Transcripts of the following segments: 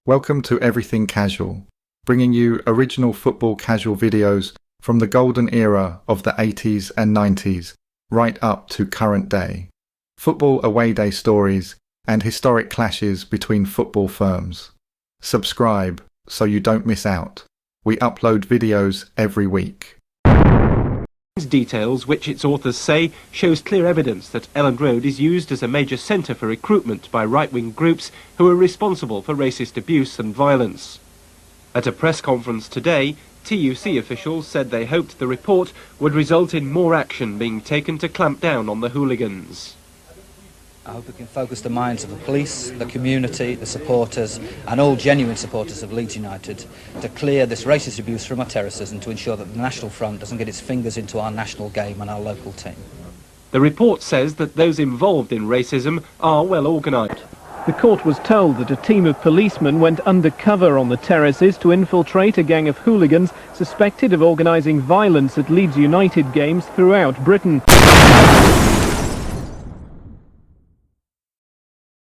Welcome to Everything Casual, bringing you original football casual videos from the golden era of the 80s and 90s, right up to current day. Football away day stories and historic clashes between football firms. Subscribe so you don't miss out. We upload videos every week. Details, which its authors say shows clear evidence that Elland Road is used as a major centre for recruitment by right-wing groups who are responsible for racist abuse and violence. At a press conference today, TUC officials said they hoped the report would result in more action being taken to clamp down on the hooligans. I hope we can focus the minds of the police, the community, the supporters and all genuine supporters of Leeds United to clear this racist abuse from our terraces and to ensure that the National Front doesn't get its fingers into our national game and our local team. The report says that those involved in racism are well organised. The court was told that a team of policemen went undercover on the terraces to infiltrate a gang of hooligans suspected of organising violence at Leeds United games throughout Britain.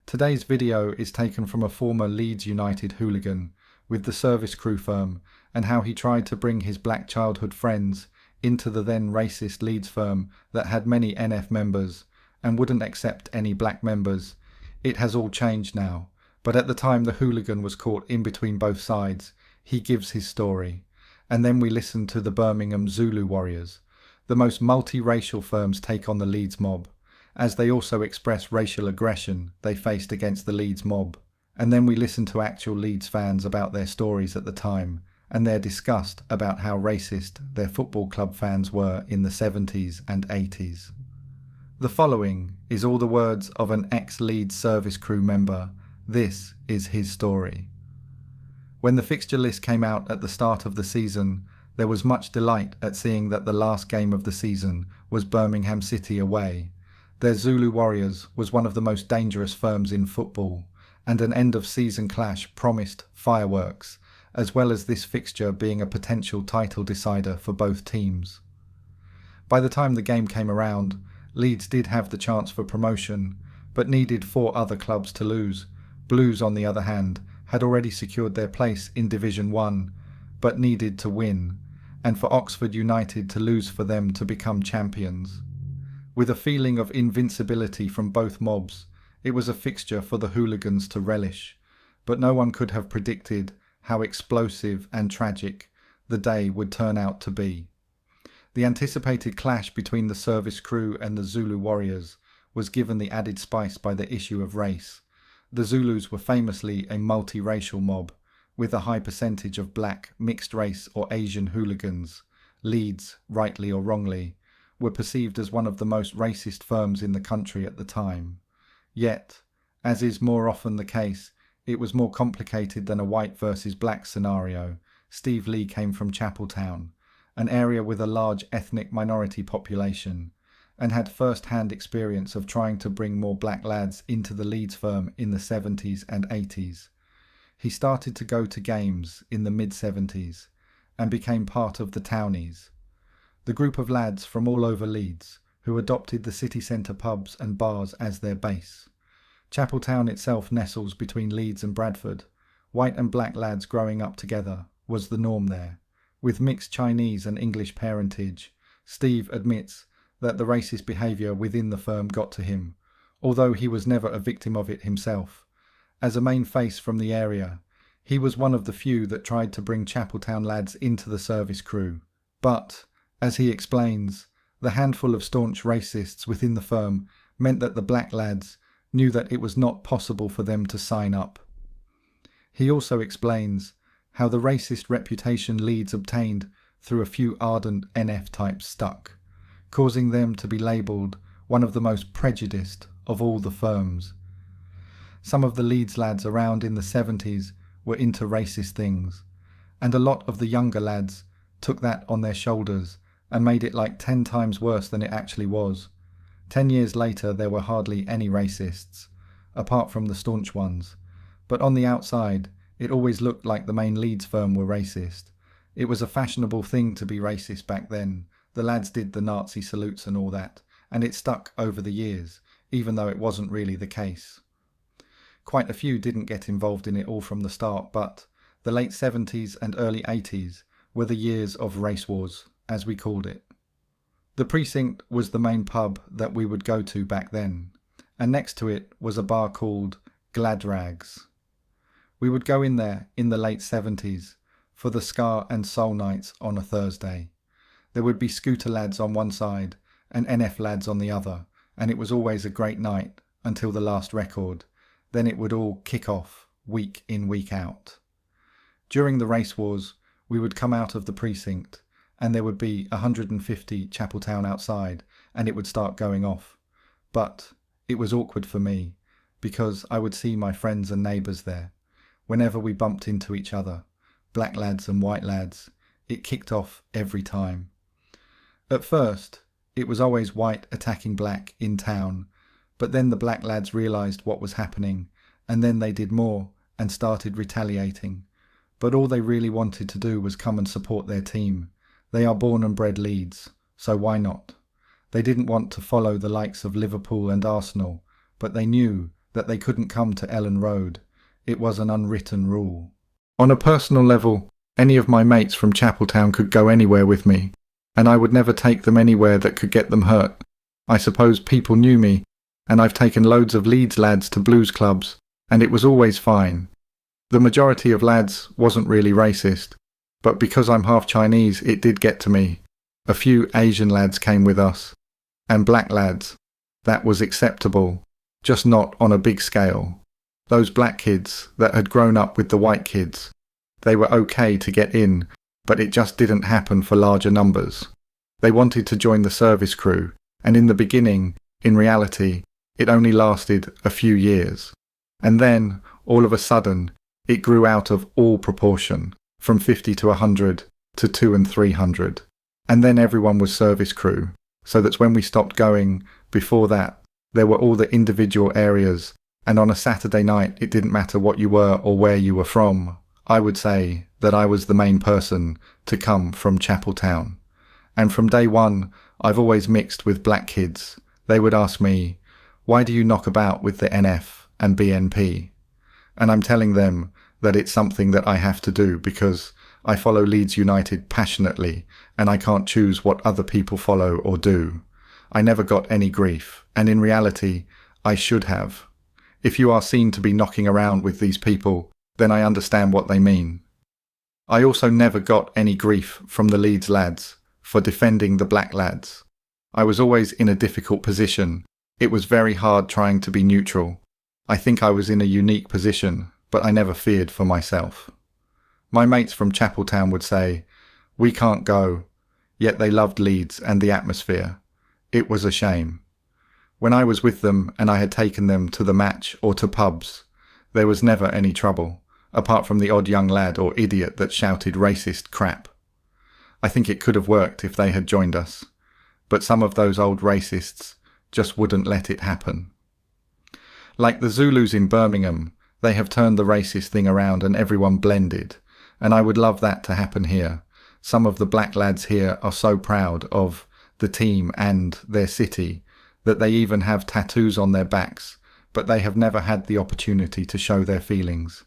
Today's video is taken from a former Leeds United hooligan with the service crew firm and how he tried to bring his black childhood friends into the then racist Leeds firm that had many NF members and wouldn't accept any black members. It has all changed now, but at the time the hooligan was caught in between both sides. He gives his story, and then we listen to the Birmingham Zulu Warriors, the most multiracial firm's take on the Leeds mob, as they also express racial aggression they faced against the Leeds mob. And then we listen to actual Leeds fans about their stories at the time and their disgust about how racist their football club fans were in the 70s and 80s. The following is all the words of an ex-Leeds Service Crew member. This is his story. When the fixture list came out at the start of the season, there was much delight at seeing that the last game of the season was Birmingham City away. Their Zulu Warriors was one of the most dangerous firms in football, and an end-of-season clash promised fireworks, as well as this fixture being a potential title decider for both teams. By the time the game came around, Leeds did have the chance for promotion, but needed 4 other clubs to lose. Blues, on the other hand, had already secured their place in Division 1, but needed to win, and for Oxford United to lose for them to become champions. With a feeling of invincibility from both mobs, it was a fixture for the hooligans to relish, but no one could have predicted how explosive and tragic the day would turn out to be. The anticipated clash between the service crew and the Zulu Warriors was given the added spice by the issue of race. The Zulus were famously a multiracial mob, with a high percentage of black, mixed race or Asian hooligans. Leeds, rightly or wrongly, were perceived as one of the most racist firms in the country at the time. Yet, as is more often the case, it was more complicated than a white versus black scenario. Steve Lee came from Chapeltown, an area with a large ethnic minority population, and had first-hand experience of trying to bring more black lads into the Leeds firm in the 70s and 80s. He started to go to games in the mid-70s and became part of the Townies, the group of lads from all over Leeds who adopted the city centre pubs and bars as their base. Chapeltown itself nestles between Leeds and Bradford. White and black lads growing up together was the norm there. With mixed Chinese and English parentage, Steve admits that the racist behaviour within the firm got to him, although he was never a victim of it himself. As a main face from the area, he was one of the few that tried to bring Chapeltown lads into the service crew. But, as he explains, the handful of staunch racists within the firm meant that the black lads knew that it was not possible for them to sign up. He also explains how the racist reputation Leeds obtained through a few ardent NF types stuck, causing them to be labelled one of the most prejudiced of all the firms. Some of the Leeds lads around in the 70s were into racist things, and a lot of the younger lads took that on their shoulders and made it like 10 times worse than it actually was. 10 years later there were hardly any racists, apart from the staunch ones, but on the outside it always looked like the main Leeds firm were racist. It was a fashionable thing to be racist back then. The lads did the Nazi salutes and all that, and it stuck over the years, even though it wasn't really the case. Quite a few didn't get involved in it all from the start, but the late 70s and early 80s were the years of race wars, as we called it. The precinct was the main pub that we would go to back then, and next to it was a bar called Glad Rags. We would go in there in the late 70s for the ska and soul nights on a Thursday. There would be scooter lads on one side and NF lads on the other, and it was always a great night until the last record. Then it would all kick off, week in, week out. During the race wars, we would come out of the precinct and there would be 150 Chapeltown outside and it would start going off. But it was awkward for me because I would see my friends and neighbours there. Whenever we bumped into each other, black lads and white lads, it kicked off every time. At first, it was always white attacking black in town, but then the black lads realised what was happening, and then they did more and started retaliating. But all they really wanted to do was come and support their team. They are born and bred Leeds, so why not? They didn't want to follow the likes of Liverpool and Arsenal, but they knew that they couldn't come to Ellen Road. It was an unwritten rule. On a personal level, any of my mates from Chapeltown could go anywhere with me, and I would never take them anywhere that could get them hurt. I suppose people knew me, and I've taken loads of Leeds lads to blues clubs, and it was always fine. The majority of lads wasn't really racist, but because I'm half Chinese, it did get to me. A few Asian lads came with us, and black lads. That was acceptable, just not on a big scale. Those black kids that had grown up with the white kids, they were okay to get in, but it just didn't happen for larger numbers. They wanted to join the service crew, and in the beginning, in reality, it only lasted a few years. And then, all of a sudden, it grew out of all proportion, from 50 to 100 to 200 and 300. And then everyone was service crew, so that when we stopped going, before that, there were all the individual areas, and on a Saturday night it didn't matter what you were or where you were from. I would say that I was the main person to come from Chapeltown. And from day one, I've always mixed with black kids. They would ask me, "Why do you knock about with the NF and BNP?" And I'm telling them that it's something that I have to do because I follow Leeds United passionately and I can't choose what other people follow or do. I never got any grief, and in reality, I should have. If you are seen to be knocking around with these people, then I understand what they mean. I also never got any grief from the Leeds lads for defending the black lads. I was always in a difficult position. It was very hard trying to be neutral. I think I was in a unique position, but I never feared for myself. My mates from Chapeltown would say, "We can't go," yet they loved Leeds and the atmosphere. It was a shame. When I was with them and I had taken them to the match or to pubs, there was never any trouble, apart from the odd young lad or idiot that shouted racist crap. I think it could have worked if they had joined us, but some of those old racists just wouldn't let it happen. Like the Zulus in Birmingham, they have turned the racist thing around and everyone blended, and I would love that to happen here. Some of the black lads here are so proud of the team and their city that they even have tattoos on their backs, but they have never had the opportunity to show their feelings.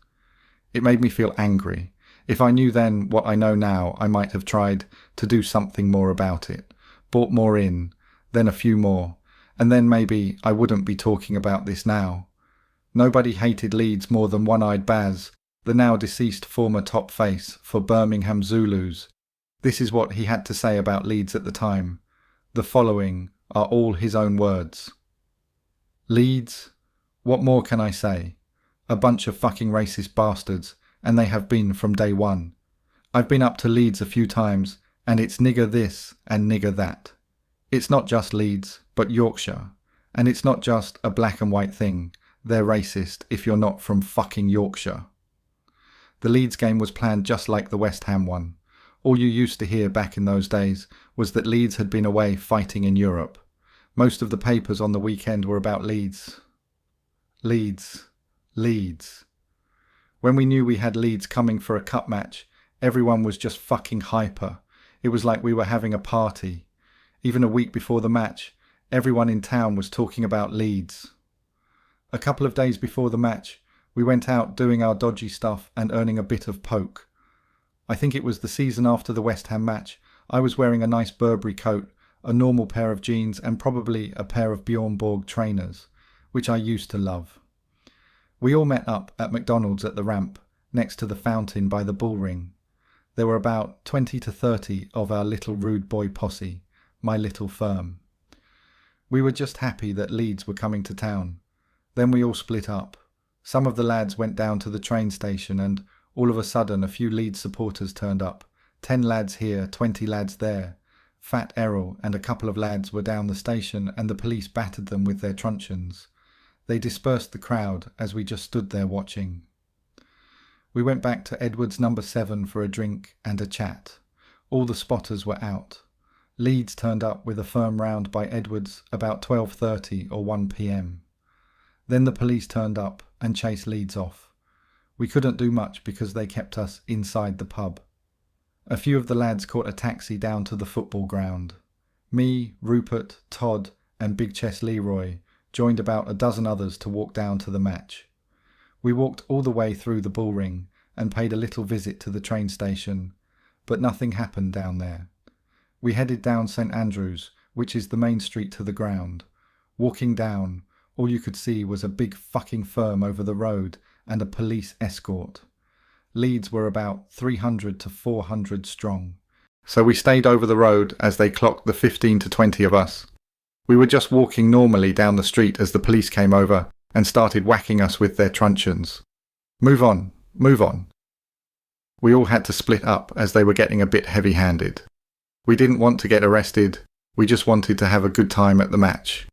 It made me feel angry. If I knew then what I know now, I might have tried to do something more about it, bought more in, then a few more, and then maybe I wouldn't be talking about this now. Nobody hated Leeds more than One-Eyed Baz, the now deceased former top face for Birmingham Zulus. This is what he had to say about Leeds at the time. The following are all his own words. "Leeds? What more can I say? A bunch of fucking racist bastards, and they have been from day one. I've been up to Leeds a few times, and it's nigger this and nigger that. It's not just Leeds, but Yorkshire. And it's not just a black and white thing. They're racist if you're not from fucking Yorkshire." The Leeds game was planned just like the West Ham one. All you used to hear back in those days was that Leeds had been away fighting in Europe. Most of the papers on the weekend were about Leeds. Leeds. Leeds. When we knew we had Leeds coming for a cup match, everyone was just fucking hyper. It was like we were having a party. Even a week before the match, everyone in town was talking about Leeds. A couple of days before the match, We went out doing our dodgy stuff and earning a bit of poke. I think it was the season after the West Ham match. I was wearing a nice Burberry coat, a normal pair of jeans and probably a pair of Bjorn Borg trainers, which I used to love. We all met up at McDonald's at the ramp, next to the fountain by the bull ring. There were about 20 to 30 of our little rude boy posse, my little firm. We were just happy that Leeds were coming to town. Then we all split up. Some of the lads went down to the train station and all of a sudden a few Leeds supporters turned up. 10 lads here, 20 lads there. Fat Errol and a couple of lads were down the station and the police battered them with their truncheons. They dispersed the crowd as we just stood there watching. We went back to Edward's number 7 for a drink and a chat. All the spotters were out. Leeds turned up with a firm round by Edward's about 12:30 or 1 p.m. Then the police turned up and chased Leeds off. We couldn't do much because they kept us inside the pub. A few of the lads caught a taxi down to the football ground. Me, Rupert, Todd and Big Chest Leroy joined about a dozen others to walk down to the match. We walked all the way through the bull ring and paid a little visit to the train station, but nothing happened down there. We headed down St Andrews, which is the main street to the ground. Walking down, all you could see was a big fucking firm over the road and a police escort. Leeds were about 300 to 400 strong. So we stayed over the road as they clocked the 15 to 20 of us. We were just walking normally down the street as the police came over and started whacking us with their truncheons. Move on, move on. We all had to split up as they were getting a bit heavy-handed. We didn't want to get arrested, we just wanted to have a good time at the match.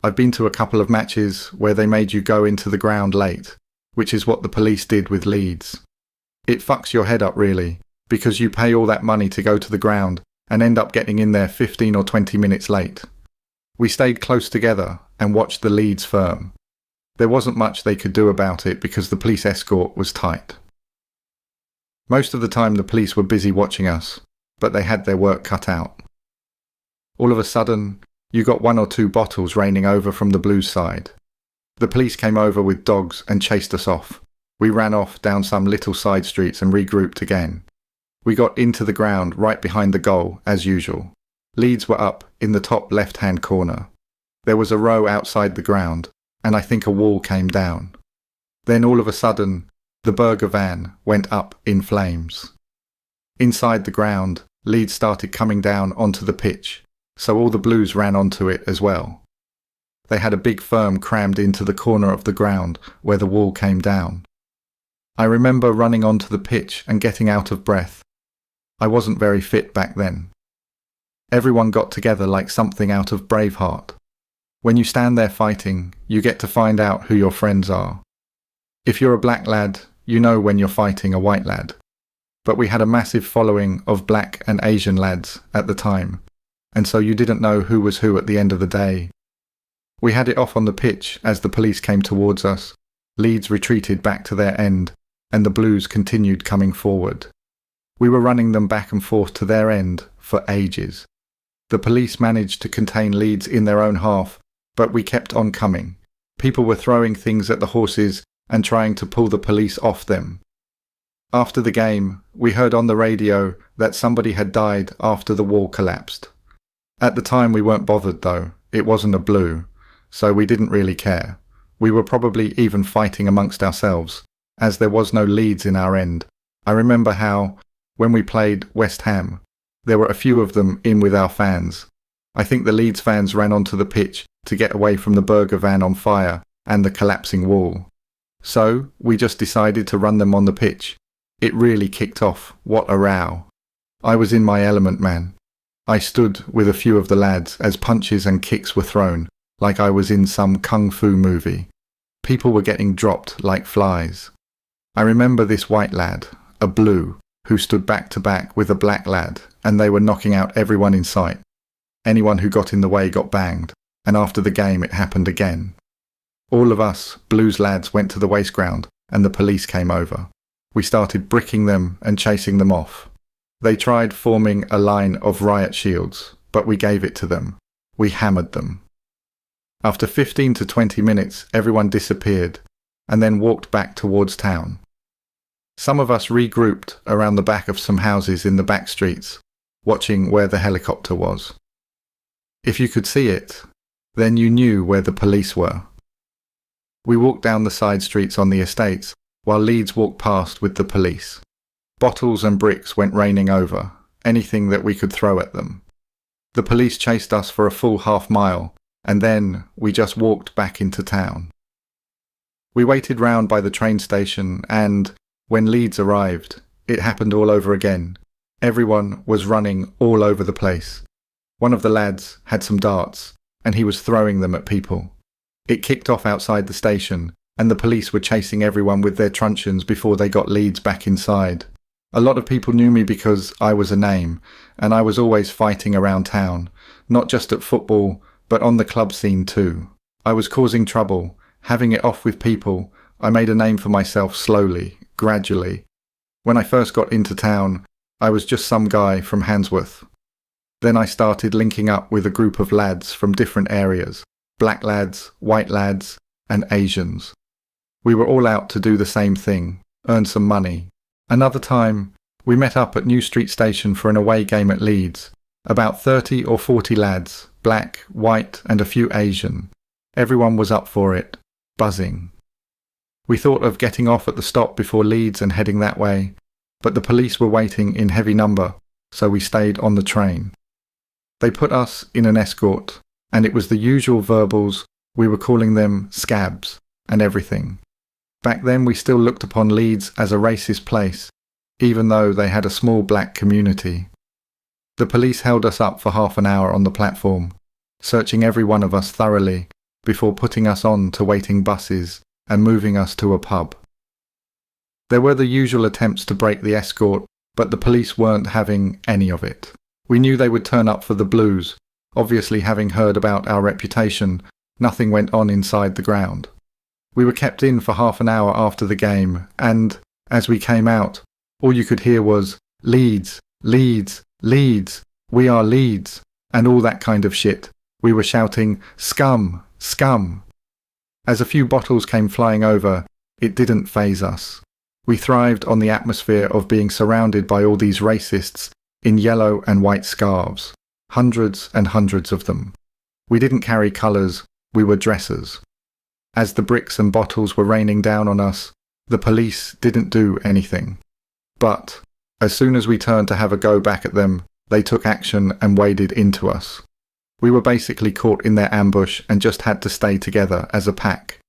I've been to a couple of matches where they made you go into the ground late, which is what the police did with Leeds. It fucks your head up really, because you pay all that money to go to the ground and end up getting in there 15 or 20 minutes late. We stayed close together and watched the Leeds firm. There wasn't much they could do about it because the police escort was tight. Most of the time the police were busy watching us, but they had their work cut out. All of a sudden, you got 1 or 2 bottles raining over from the Blues side. The police came over with dogs and chased us off. We ran off down some little side streets and regrouped again. We got into the ground right behind the goal, as usual. Leeds were up in the top left-hand corner. There was a row outside the ground, and I think a wall came down. Then all of a sudden, the burger van went up in flames. Inside the ground, Leeds started coming down onto the pitch, so all the Blues ran onto it as well. They had a big firm crammed into the corner of the ground where the wall came down. I remember running onto the pitch and getting out of breath. I wasn't very fit back then. Everyone got together like something out of Braveheart. When you stand there fighting, you get to find out who your friends are. If you're a black lad, you know when you're fighting a white lad. But we had a massive following of black and Asian lads at the time, and so you didn't know who was who at the end of the day. We had it off on the pitch as the police came towards us. Leeds retreated back to their end, and the Blues continued coming forward. We were running them back and forth to their end for ages. The police managed to contain Leeds in their own half, but we kept on coming. People were throwing things at the horses and trying to pull the police off them. After the game, we heard on the radio that somebody had died after the wall collapsed. At the time we weren't bothered though, it wasn't a Blue, so we didn't really care. We were probably even fighting amongst ourselves, as there was no Leeds in our end. I remember how, when we played West Ham, there were a few of them in with our fans. I think the Leeds fans ran onto the pitch to get away from the burger van on fire and the collapsing wall. So, we just decided to run them on the pitch. It really kicked off. What a row. I was in my element, man. I stood with a few of the lads as punches and kicks were thrown, like I was in some kung fu movie. People were getting dropped like flies. I remember this white lad, a Blue, who stood back to back with a black lad, and they were knocking out everyone in sight. Anyone who got in the way got banged, and after the game it happened again. All of us, Blues lads, went to the waste ground, and the police came over. We started bricking them and chasing them off. They tried forming a line of riot shields, but we gave it to them. We hammered them. After 15 to 20 minutes, everyone disappeared, and then walked back towards town. Some of us regrouped around the back of some houses in the back streets, watching where the helicopter was. If you could see it, then you knew where the police were. We walked down the side streets on the estates, while Leeds walked past with the police. Bottles and bricks went raining over, anything that we could throw at them. The police chased us for a full half-mile, and then we just walked back into town. We waited round by the train station, and when Leeds arrived, it happened all over again. Everyone was running all over the place. One of the lads had some darts, and he was throwing them at people. It kicked off outside the station, and the police were chasing everyone with their truncheons before they got Leeds back inside. A lot of people knew me because I was a name, and I was always fighting around town, not just at football, but on the club scene too. I was causing trouble, having it off with people. I made a name for myself slowly, gradually. When I first got into town, I was just some guy from Handsworth. Then I started linking up with a group of lads from different areas, black lads, white lads, and Asians. We were all out to do the same thing, earn some money. Another time, we met up at New Street Station for an away game at Leeds. About 30 or 40 lads, black, white, and a few Asian. Everyone was up for it, buzzing. We thought of getting off at the stop before Leeds and heading that way, but the police were waiting in heavy number, so we stayed on the train. They put us in an escort, and it was the usual verbals. We were calling them scabs and everything. Back then we still looked upon Leeds as a racist place, even though they had a small black community. The police held us up for half an hour on the platform, searching every one of us thoroughly before putting us on to waiting buses and moving us to a pub. There were the usual attempts to break the escort, but the police weren't having any of it. We knew they would turn up for the blues. Obviously, having heard about our reputation, nothing went on inside the ground. We were kept in for half an hour after the game, and, as we came out, all you could hear was, "Leeds, Leeds, Leeds, we are Leeds," and all that kind of shit. We were shouting, "Scum, scum." As a few bottles came flying over, it didn't faze us. We thrived on the atmosphere of being surrounded by all these racists in yellow and white scarves, hundreds and hundreds of them. We didn't carry colours, we were dressers. As the bricks and bottles were raining down on us, the police didn't do anything. But, as soon as we turned to have a go back at them, they took action and waded into us. We were basically caught in their ambush and just had to stay together as a pack.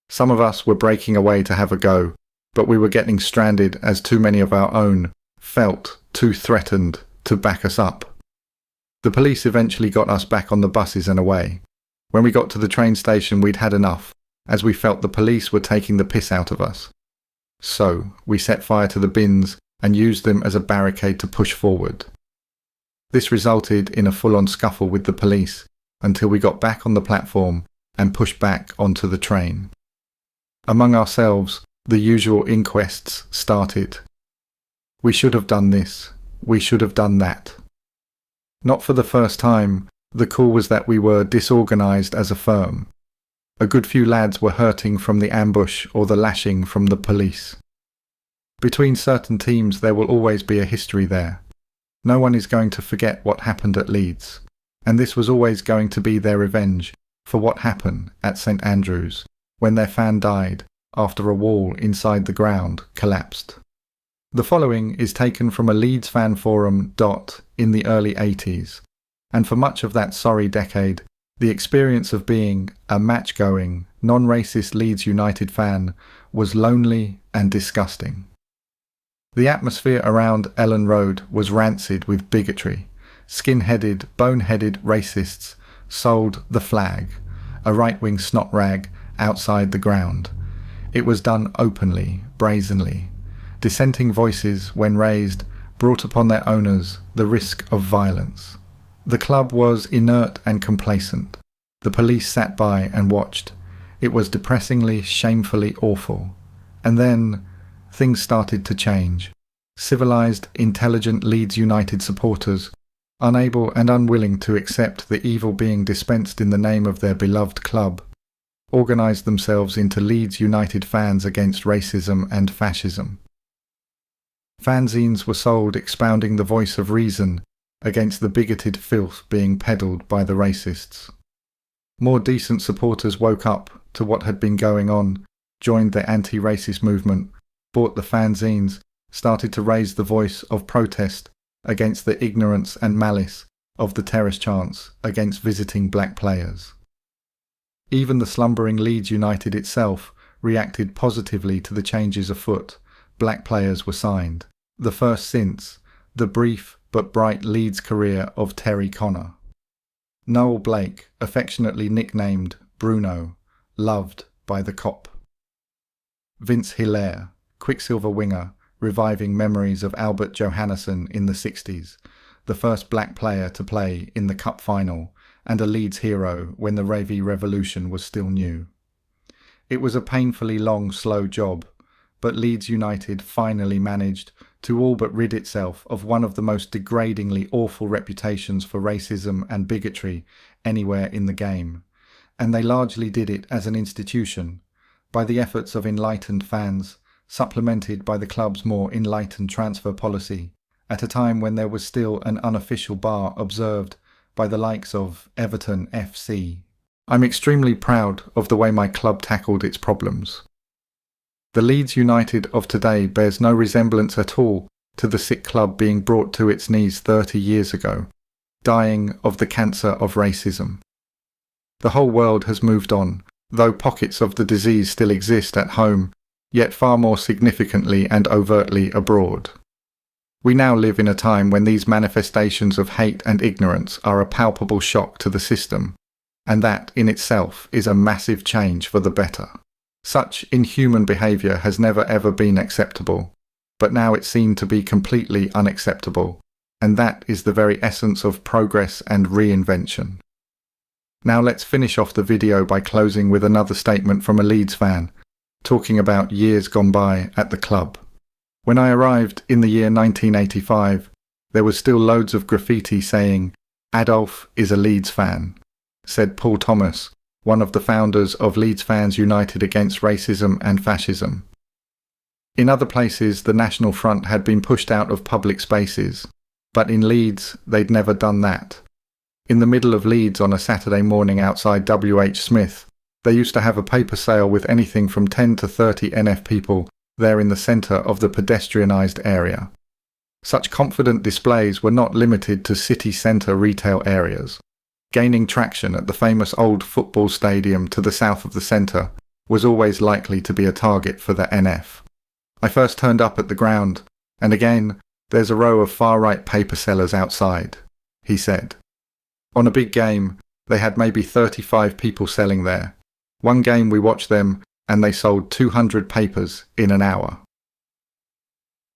Some of us were breaking away to have a go, but we were getting stranded as too many of our own felt too threatened to back us up. The police eventually got us back on the buses and away. When we got to the train station, we'd had enough, as we felt the police were taking the piss out of us. So, we set fire to the bins and used them as a barricade to push forward. This resulted in a full-on scuffle with the police until we got back on the platform and pushed back onto the train. Among ourselves, the usual inquests started. We should have done this. We should have done that. Not for the first time, the call was that we were disorganised as a firm. A good few lads were hurting from the ambush or the lashing from the police. Between certain teams there will always be a history there. No one is going to forget what happened at Leeds, and this was always going to be their revenge for what happened at St Andrews when their fan died after a wall inside the ground collapsed. The following is taken from a Leeds fan forum in the early 80s, and for much of that sorry decade, the experience of being a match-going, non-racist Leeds United fan was lonely and disgusting. The atmosphere around Ellen Road was rancid with bigotry. Skin-headed, bone-headed racists sold the flag, a right-wing snot rag, outside the ground. It was done openly, brazenly. Dissenting voices, when raised, brought upon their owners the risk of violence. The club was inert and complacent. The police sat by and watched. It was depressingly, shamefully awful. And then things started to change. Civilised, intelligent Leeds United supporters, unable and unwilling to accept the evil being dispensed in the name of their beloved club, organised themselves into Leeds United Fans Against Racism and Fascism. Fanzines were sold expounding the voice of reason against the bigoted filth being peddled by the racists. More decent supporters woke up to what had been going on, joined the anti-racist movement, bought the fanzines, started to raise the voice of protest against the ignorance and malice of the terrace chants against visiting black players. Even the slumbering Leeds United itself reacted positively to the changes afoot. Black players were signed, the first since the brief but bright Leeds career of Terry Connor. Noel Blake, affectionately nicknamed Bruno, loved by the Cop. Vince Hilaire, Quicksilver winger, reviving memories of Albert Johannesson in the 60s, the first black player to play in the Cup final, and a Leeds hero when the Ravy Revolution was still new. It was a painfully long, slow job, but Leeds United finally managed to all but rid itself of one of the most degradingly awful reputations for racism and bigotry anywhere in the game, and they largely did it as an institution, by the efforts of enlightened fans, supplemented by the club's more enlightened transfer policy, at a time when there was still an unofficial bar observed by the likes of Everton FC. I'm extremely proud of the way my club tackled its problems. The Leeds United of today bears no resemblance at all to the sick club being brought to its knees 30 years ago, dying of the cancer of racism. The whole world has moved on, though pockets of the disease still exist at home, yet far more significantly and overtly abroad. We now live in a time when these manifestations of hate and ignorance are a palpable shock to the system, and that in itself is a massive change for the better. Such inhuman behaviour has never ever been acceptable, but now it's seen to be completely unacceptable, and that is the very essence of progress and reinvention. Now let's finish off the video by closing with another statement from a Leeds fan, talking about years gone by at the club. When I arrived in the year 1985, there was still loads of graffiti saying, "Adolf is a Leeds fan," said Paul Thomas, one of the founders of Leeds Fans United Against Racism and Fascism. In other places, the National Front had been pushed out of public spaces, but in Leeds, they'd never done that. In the middle of Leeds on a Saturday morning outside W.H. Smith, they used to have a paper sale with anything from 10 to 30 NF people there in the centre of the pedestrianised area. Such confident displays were not limited to city centre retail areas. Gaining traction at the famous old football stadium to the south of the centre was always likely to be a target for the NF. I first turned up at the ground, and again, there's a row of far-right paper sellers outside, he said. On a big game, they had maybe 35 people selling there. One game we watched them, and they sold 200 papers in an hour.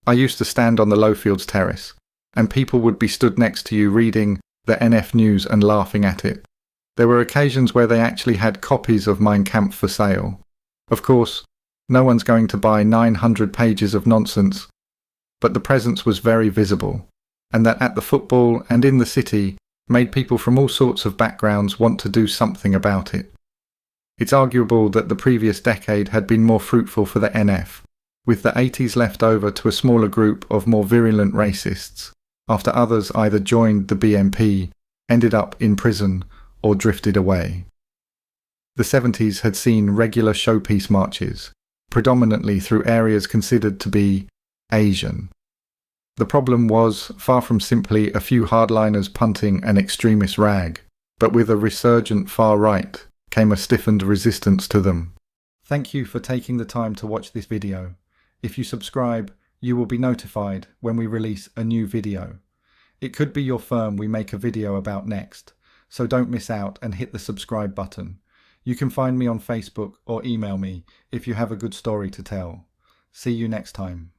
I used to stand on the Lowfields terrace, and people would be stood next to you reading the NF news and laughing at it. There were occasions where they actually had copies of Mein Kampf for sale. Of course, no one's going to buy 900 pages of nonsense, but the presence was very visible, and that at the football and in the city made people from all sorts of backgrounds want to do something about it. It's arguable that the previous decade had been more fruitful for the NF, with the 80s left over to a smaller group of more virulent racists, after others either joined the BNP, ended up in prison, or drifted away. The 70s had seen regular showpiece marches, predominantly through areas considered to be Asian. The problem was far from simply a few hardliners punting an extremist rag, but with a resurgent far right came a stiffened resistance to them. Thank you for taking the time to watch this video. If you subscribe, you will be notified when we release a new video. It could be your firm we make a video about next, so don't miss out and hit the subscribe button. You can find me on Facebook or email me if you have a good story to tell. See you next time.